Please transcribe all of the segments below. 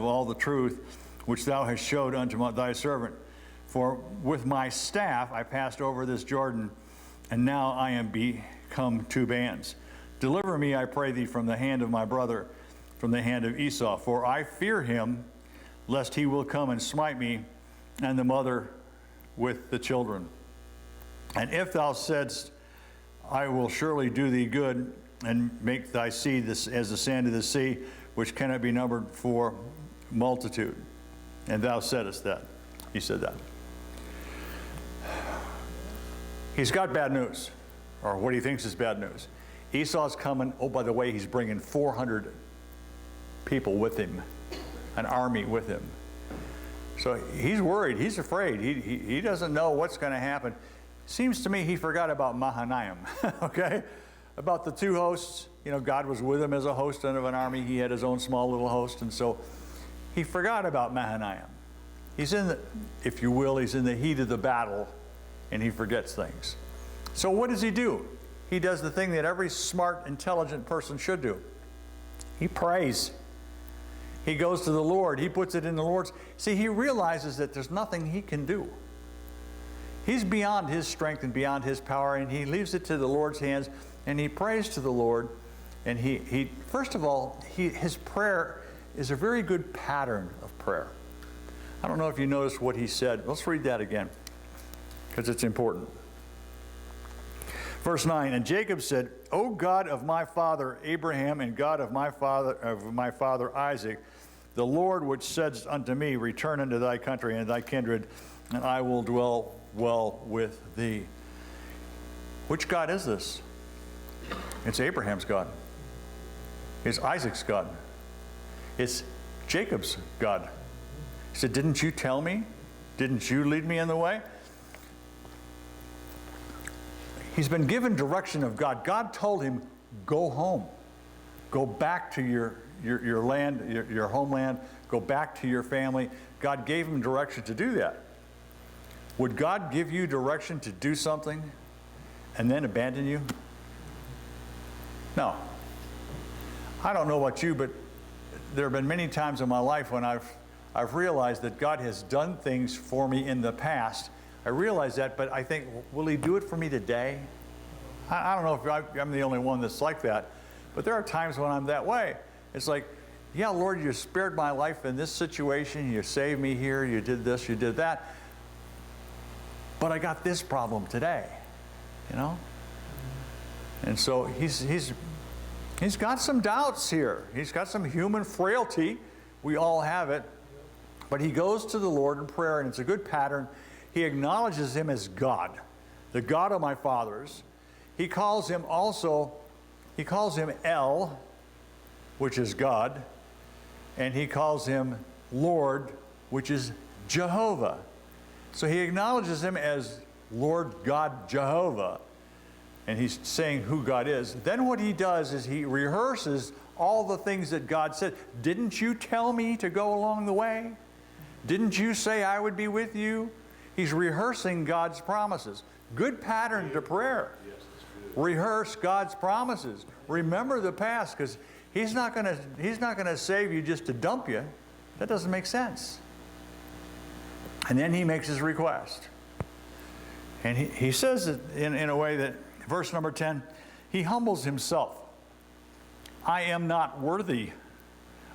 all the truth which thou hast showed unto thy servant. For with my staff I passed over this Jordan, and now I am become two bands. Deliver me, I pray thee, from the hand of my brother, from the hand of Esau. For I fear him, lest he will come and smite me, and the mother with the children. And if thou saidst, I will surely do thee good, and make thy seed as the sand of the sea, which cannot be numbered for multitude. And thou saidst that. He said that. He's got bad news, or what he thinks is bad news. Esau's coming. Oh, by the way, he's bringing 400 people with him, an army with him. So he's worried. He's afraid. He doesn't know what's going to happen. Seems to me he forgot about Mahanaim, okay? About the two hosts. You know, God was with him as a host of an army. He had his own small little host, and so he forgot about Mahanaim. He's in the, if you will, he's in the heat of the battle, and he forgets things. So what does he do? He does the thing that every smart, intelligent person should do. He prays. He goes to the Lord. He puts it in the Lord's. See, he realizes that there's nothing he can do. He's beyond his strength and beyond his power, and he leaves it to the Lord's hands, and he prays to the Lord. And he first of all, his prayer is a very good pattern of prayer. I don't know if you noticed what he said. Let's read that again, because it's important. Verse 9, and Jacob said, O God of my father Abraham, and God of my father Isaac, the Lord which saidst unto me, return unto thy country and thy kindred, and I will dwell well with thee. Which God is this? It's Abraham's God. It's Isaac's God. It's Jacob's God. He said, didn't you tell me? Didn't you lead me in the way? He's been given direction of God. God told him, go home. Go back to your land, your homeland. Go back to your family. God gave him direction to do that. Would God give you direction to do something and then abandon you? No. I don't know about you, but there have been many times in my life when I've realized that God has done things for me in the past. I realize that, but I think, will he do it for me today? I don't know if I'm the only one that's like that, but there are times when I'm that way. It's like, yeah, Lord, you spared my life in this situation. You saved me here. You did this, you did that. But I got this problem today, you know? And so he's got some doubts here. He's got some human frailty. We all have it. But he goes to the Lord in prayer, and it's a good pattern. He acknowledges him as God, the God of my fathers. He calls him El, which is God, and he calls him Lord, which is Jehovah. So he acknowledges him as Lord God Jehovah, and he's saying who God is. Then what he does is he rehearses all the things that God said. Didn't you tell me to go along the way? Didn't you say I would be with you? He's rehearsing God's promises. Good pattern to prayer. Rehearse God's promises. Remember the past, because he's not going to save you just to dump you. That doesn't make sense. And then he makes his request. And he says it in a way that, verse number 10, he humbles himself. I am not worthy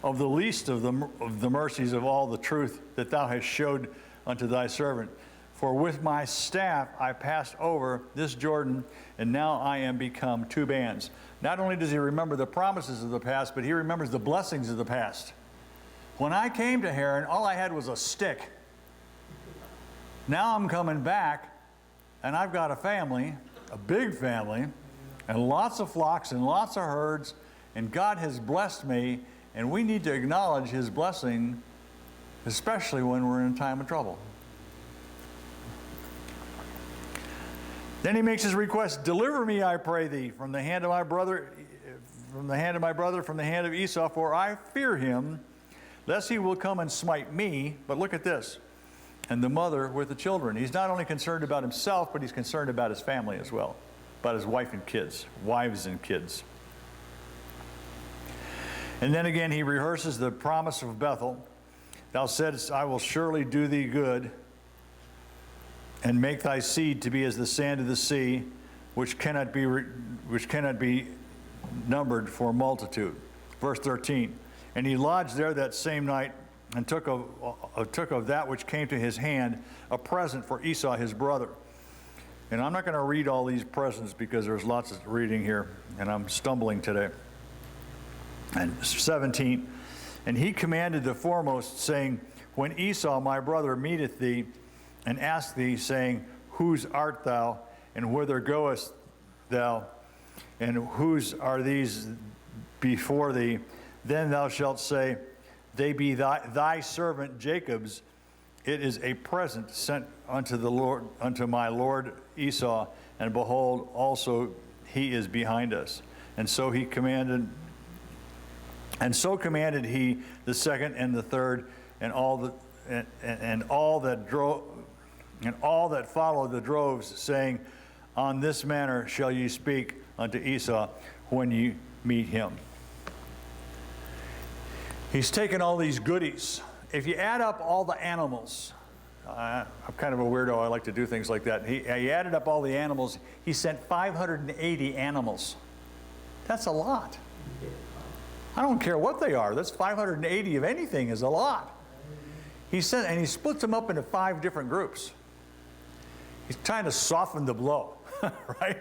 of the least of the mercies of all the truth that thou hast showed unto thy servant. For with my staff I passed over this Jordan, and now I am become two bands. Not only does he remember the promises of the past, but he remembers the blessings of the past. When I came to Haran, all I had was a stick. Now I'm coming back, and I've got a family, a big family, and lots of flocks and lots of herds, and God has blessed me, and we need to acknowledge his blessing, especially when we're in a time of trouble. Then he makes his request, deliver me, I pray thee, from the hand of my brother, from the hand of Esau, for I fear him, lest he will come and smite me. But look at this, and the mother with the children. He's not only concerned about himself, but he's concerned about his family as well, about his wife and kids, wives and kids. And then again, he rehearses the promise of Bethel. Thou saidst, I will surely do thee good, and make thy seed to be as the sand of the sea, which cannot be numbered for multitude. Verse 13. And he lodged there that same night, and took of that which came to his hand a present for Esau his brother. And I'm not going to read all these presents because there's lots of reading here, and I'm stumbling today. And 17. And he commanded the foremost, saying, When Esau my brother meeteth thee, and ask thee, saying, Whose art thou, and whither goest thou, and whose are these before thee? Then thou shalt say, They be thy servant Jacob's. It is a present sent unto the Lord, unto my lord Esau, and behold, also he is behind us. And so commanded he the second and the third, and all that followed the droves, saying, On this manner shall ye speak unto Esau when ye meet him. He's taken all these goodies. If you add up all the animals, I'm kind of a weirdo, I like to do things like that. He added up all the animals. He sent 580 animals. That's a lot. I don't care what they are. That's 580 of anything is a lot. He splits them up into 5 different groups. He's trying to soften the blow, right?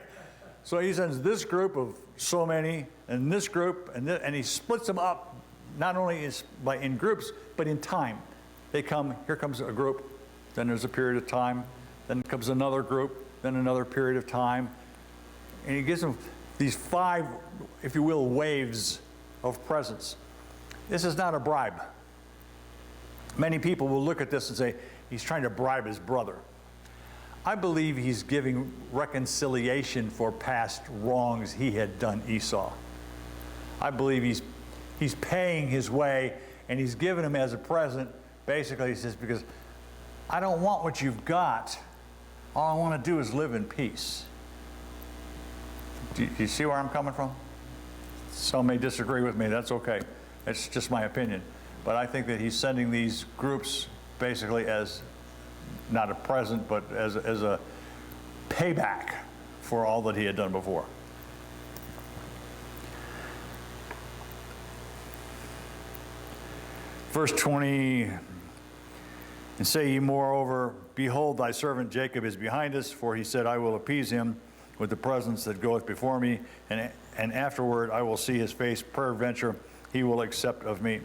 So he sends this group of so many, and this group, and he splits them up, not only in groups, but in time. They come, here comes a group, then there's a period of time, then comes another group, then another period of time. And he gives them these 5, if you will, waves of presents. This is not a bribe. Many people will look at this and say, he's trying to bribe his brother. I believe he's giving reconciliation for past wrongs he had done Esau. I believe he's paying his way, and he's given him as a present. Basically, he says, because I don't want what you've got. All I want to do is live in peace. Do you see where I'm coming from? Some may disagree with me. That's okay. It's just my opinion. But I think that he's sending these groups basically as not a present, but as a payback for all that he had done before. Verse 20, and say ye moreover, Behold, thy servant Jacob is behind us, for he said, I will appease him with the presence that goeth before me, and afterward I will see his face, peradventure he will accept of me.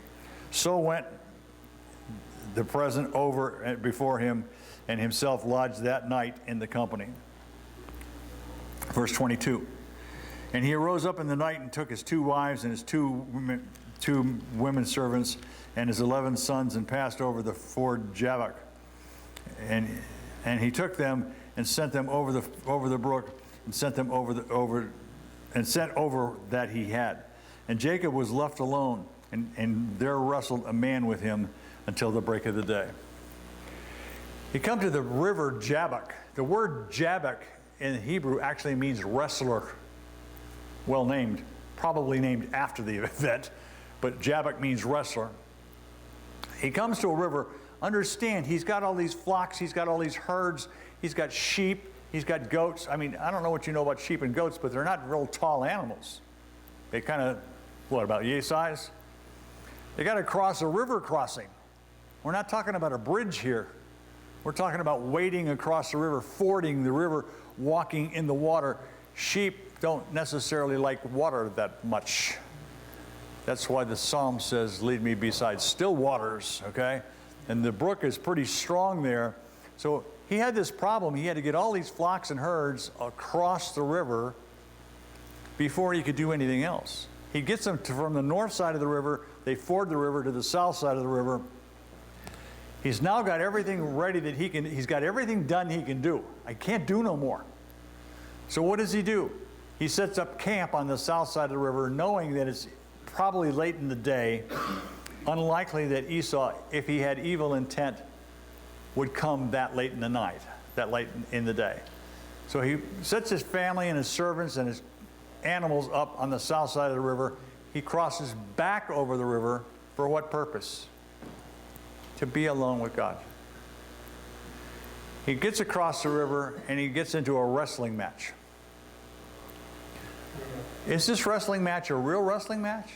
So went the present over before him, and himself lodged that night in the company. Verse 22, and he arose up in the night and took his 2 wives and his two women servants and his 11 sons, and passed over the ford Jabbok. And he took them and sent them over the brook, and sent them over that he had. And Jacob was left alone, and there wrestled a man with him until the break of the day. He come to the river Jabbok. The word Jabbok in Hebrew actually means wrestler. Well named, probably named after the event, but Jabbok means wrestler. He comes to a river. Understand, he's got all these flocks, he's got all these herds, he's got sheep, he's got goats. I mean, I don't know what you know about sheep and goats, but they're not real tall animals. They kind of, what, about yay size? They got to cross a river crossing. We're not talking about a bridge here. We're talking about wading across the river, fording the river, walking in the water. Sheep don't necessarily like water that much. That's why the psalm says, lead me beside still waters, okay? And the brook is pretty strong there. So he had this problem. He had to get all these flocks and herds across the river before he could do anything else. He gets them from the north side of the river. They ford the river to the south side of the river. He's now got everything ready that he's got everything done he can do. I can't do no more. So what does he do? He sets up camp on the south side of the river, knowing that it's probably late in the day, unlikely that Esau, if he had evil intent, would come that late in the night, that late in the day. So he sets his family and his servants and his animals up on the south side of the river. He crosses back over the river for what purpose? to be alone with God. He gets across the river and he gets into a wrestling match. Is this wrestling match a real wrestling match?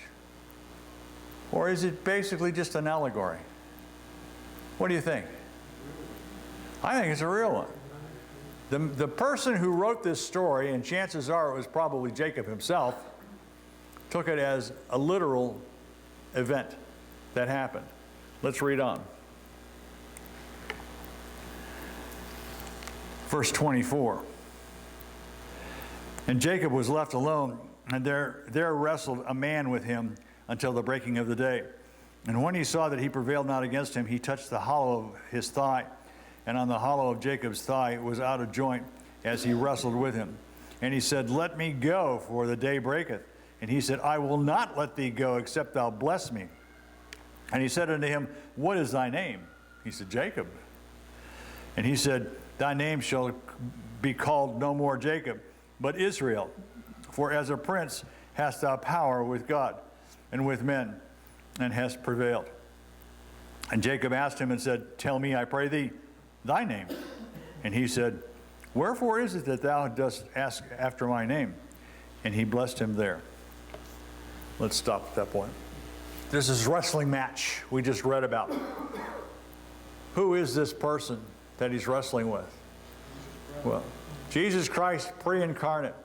Or is it basically just an allegory? What do you think? I think it's a real one. The person who wrote this story, and chances are it was probably Jacob himself, took it as a literal event that happened. Let's read on. Verse 24. And Jacob was left alone, and there wrestled a man with him until the breaking of the day. And when he saw that he prevailed not against him, he touched the hollow of his thigh. And on the hollow of Jacob's thigh was out of joint as he wrestled with him. And he said, Let me go, for the day breaketh. And he said, I will not let thee go, except thou bless me. And he said unto him, What is thy name? He said, Jacob. And he said, Thy name shall be called no more Jacob, but Israel. For as a prince hast thou power with God and with men, and hast prevailed. And Jacob asked him and said, Tell me, I pray thee, thy name. And he said, Wherefore is it that thou dost ask after my name? And he blessed him there. Let's stop at that point. This is wrestling match we just read about. Who is this person that he's wrestling with? Well, Jesus Christ pre-incarnate.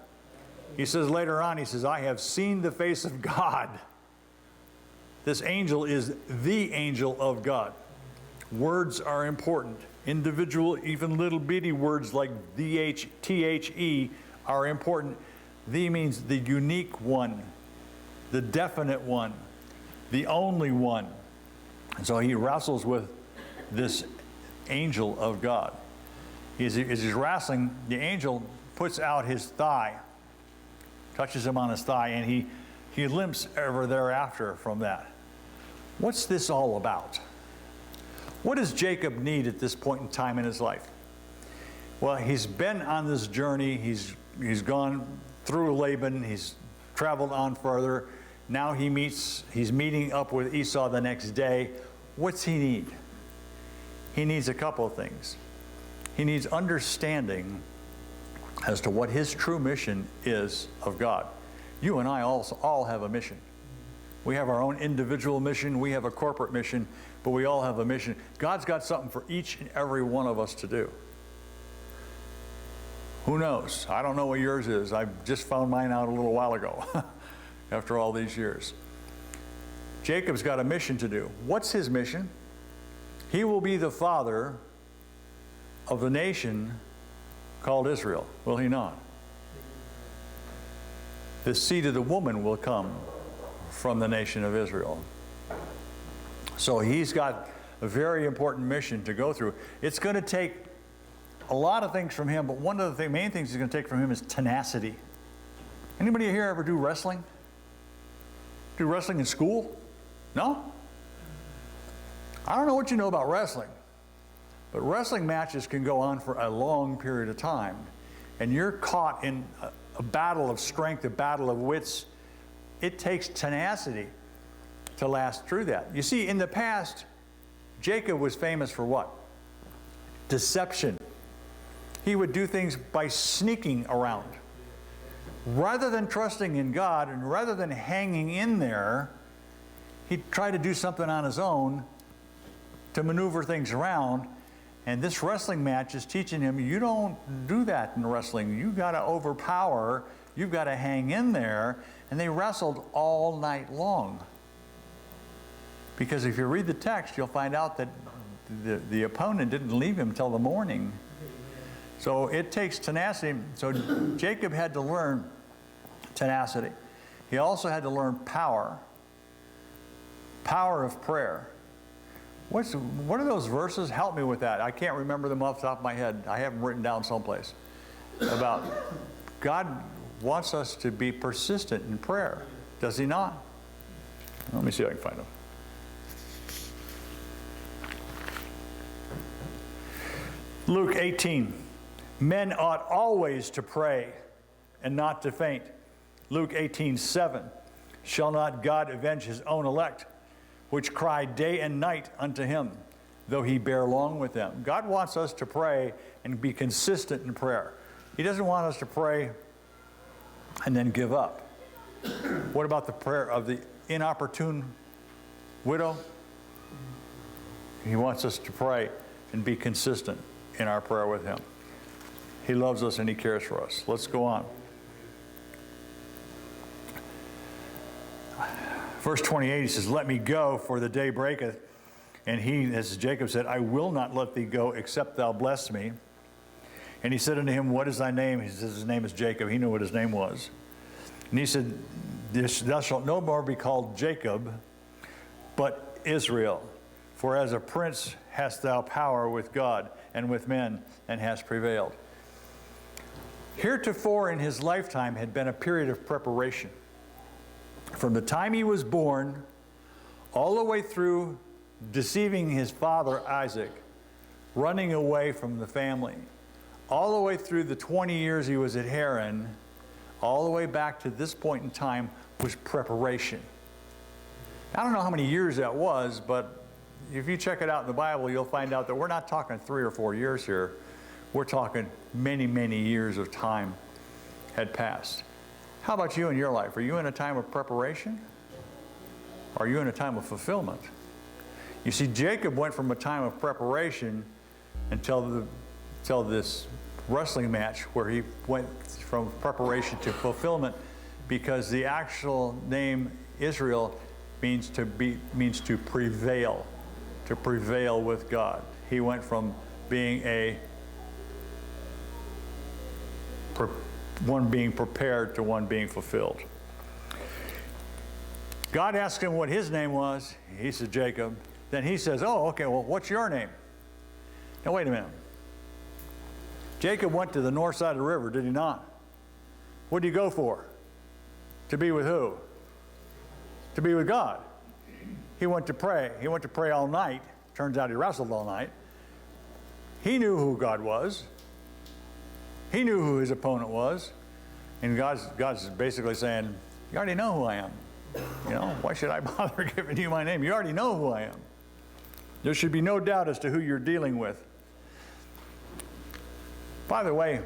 He says later on, he says, I have seen the face of God. This angel is the angel of God. Words are important. Individual, even little bitty words like the are important. The means the unique one, the definite one, the only one. And so he wrestles with this angel of God. As he's wrestling, the angel puts out his thigh, touches him on his thigh, and he limps ever thereafter from that. What's this all about? What does Jacob need at this point in time in his life? Well, he's been on this journey. He's gone through Laban. He's traveled on further. Now he's meeting up with Esau the next day. What's he need? He needs a couple of things. He needs understanding as to what his true mission is of God. You and I also all have a mission. We have our own individual mission. We have a corporate mission, but we all have a mission. God's got something for each and every one of us to do. Who knows? I don't know what yours is. I just found mine out a little while ago after all these years. Jacob's got a mission to do. What's his mission? He will be the father of the nation called Israel, will he not? The seed of the woman will come from the nation of Israel. So he's got a very important mission to go through. It's going to take a lot of things from him, but one of the main things he's going to take from him is tenacity. Anybody here ever do wrestling? Do wrestling in school? No? I don't know what you know about wrestling, but wrestling matches can go on for a long period of time, and you're caught in a battle of strength, a battle of wits. It takes tenacity to last through that. You see, in the past, Jacob was famous for what? Deception. He would do things by sneaking around. Rather than trusting in God and rather than hanging in there, he'd try to do something on his own to maneuver things around. And this wrestling match is teaching him, you don't do that in wrestling. You've got to overpower. You've got to hang in there. And they wrestled all night long. Because if you read the text, you'll find out that the opponent didn't leave him till the morning. So it takes tenacity. So Jacob had to learn tenacity. He also had to learn power. Power of prayer. What are those verses? Help me with that. I can't remember them off the top of my head. I have them written down someplace. About God wants us to be persistent in prayer. Does he not? Let me see if I can find them. Luke 18. Men ought always to pray and not to faint. Luke 18:7. Shall not God avenge his own elect, which cry day and night unto him? though he bear long with them. God wants us to pray and be consistent in prayer. He doesn't want us to pray and then give up. What about the prayer of the inopportune widow? He wants us to pray and be consistent in our prayer with him. He loves us and he cares for us. Let's go on. Verse 28, he says, let me go, for the day breaketh. And he, as Jacob said, I will not let thee go, except thou bless me. And he said unto him, what is thy name? He says, his name is Jacob. He knew what his name was. And he said, thou shalt no more be called Jacob, but Israel. For as a prince hast thou power with God and with men, and hast prevailed. Heretofore in his lifetime had been a period of preparation. From the time he was born, all the way through deceiving his father Isaac, running away from the family, all the way through the 20 years he was at Haran, all the way back to this point in time was preparation. I don't know how many years that was, but if you check it out in the Bible, you'll find out that we're not talking 3 or 4 years here. We're talking many, many years of time had passed. How about you in your life? Are you in a time of preparation? Or are you in a time of fulfillment? You see, Jacob went from a time of preparation until this wrestling match where he went from preparation to fulfillment, because the actual name Israel means to prevail with God. He went from being one being prepared to one being fulfilled. God asked him what his name was. He said Jacob. Then he says, oh, okay, well, what's your name? Now, wait a minute. Jacob went to the north side of the river, did he not? What did he go for? To be with who? To be with God. He went to pray. He went to pray all night. Turns out he wrestled all night. He knew who God was. He knew who his opponent was. And God's basically saying, you already know who I am. You know, why should I bother giving you my name? You already know who I am. There should be no doubt as to who you're dealing with. By the way,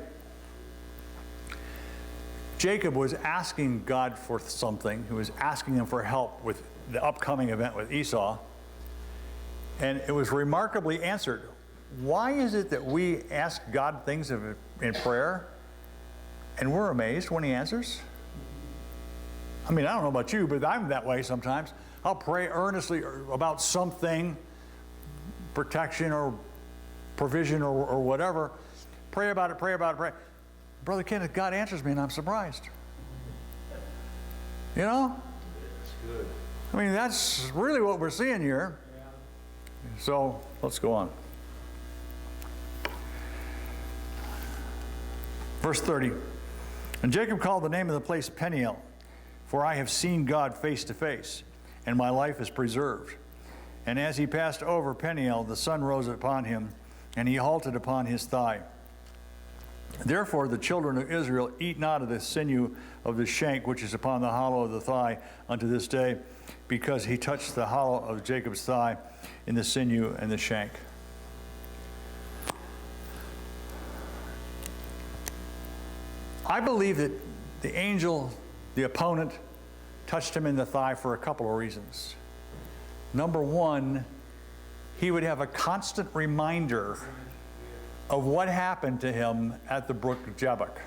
Jacob was asking God for something. He was asking him for help with the upcoming event with Esau. And it was remarkably answered. Why is it that we ask God things in prayer and we're amazed when he answers? I mean, I don't know about you, but I'm that way sometimes. I'll pray earnestly about something, protection or provision or whatever. Pray about it, pray about it, pray. Brother Kenneth, God answers me and I'm surprised. You know? That's good. I mean, that's really what we're seeing here. Yeah. So, let's go on. Verse 30. And Jacob called the name of the place Peniel, for I have seen God face to face, and my life is preserved. And as he passed over Peniel, the sun rose upon him, and he halted upon his thigh. Therefore the children of Israel eat not of the sinew of the shank which is upon the hollow of the thigh unto this day, because he touched the hollow of Jacob's thigh in the sinew and the shank. I believe that the angel, the opponent, touched him in the thigh for a couple of reasons. Number one, he would have a constant reminder of what happened to him at the brook of Jabbok.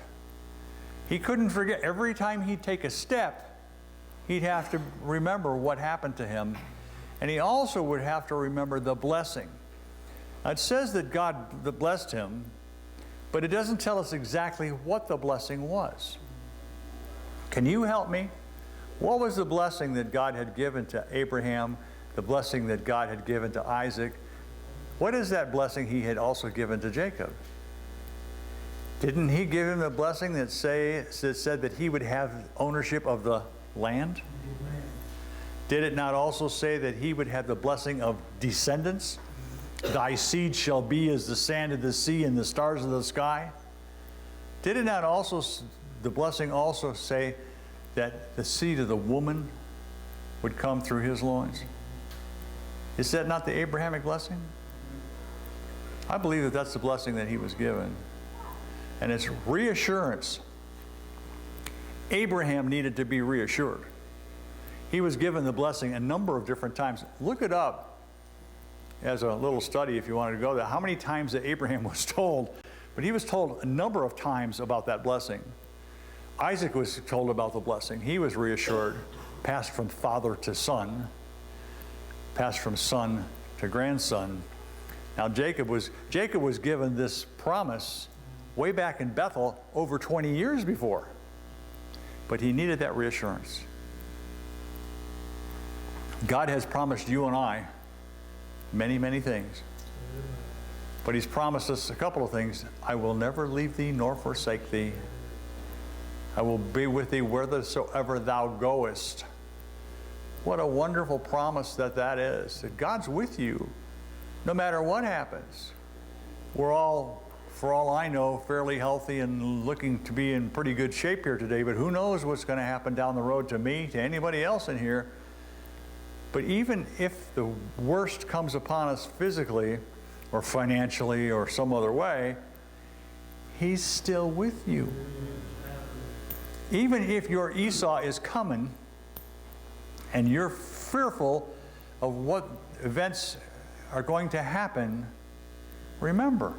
He couldn't forget. Every time he'd take a step, he'd have to remember what happened to him. And he also would have to remember the blessing. Now, it says that God blessed him, but it doesn't tell us exactly what the blessing was. Can you help me? What was the blessing that God had given to Abraham, the blessing that God had given to Isaac? What is that blessing he had also given to Jacob? Didn't he give him the blessing that said that he would have ownership of the land? Amen. Did it not also say that he would have the blessing of descendants? Thy seed shall be as the sand of the sea and the stars of the sky. Did it not also, the blessing also say that the seed of the woman would come through his loins? Is that not the Abrahamic blessing? I believe that that's the blessing that he was given. And it's reassurance. Abraham needed to be reassured. He was given the blessing a number of different times. Look it up as a little study if you wanted to go there. How many times that Abraham was told? But he was told a number of times about that blessing. Isaac was told about the blessing. He was reassured, passed from father to son, passed from son to grandson. Now Jacob was given this promise way back in Bethel over 20 years before. But he needed that reassurance. God has promised you and I many, many things. But he's promised us a couple of things. I will never leave thee nor forsake thee. I will be with thee whithersoever thou goest. What a wonderful promise that is. That God's with you no matter what happens. We're all, for all I know, fairly healthy and looking to be in pretty good shape here today, but who knows what's going to happen down the road to me, to anybody else in here. But even if the worst comes upon us physically or financially or some other way, he's still with you. Even if your Esau is coming and you're fearful of what events are going to happen, remember,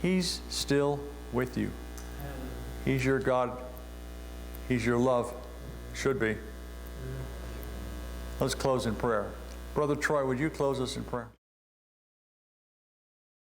he's still with you. He's your God. He's your love. Should be. Let's close in prayer. Brother Troy, would you close us in prayer?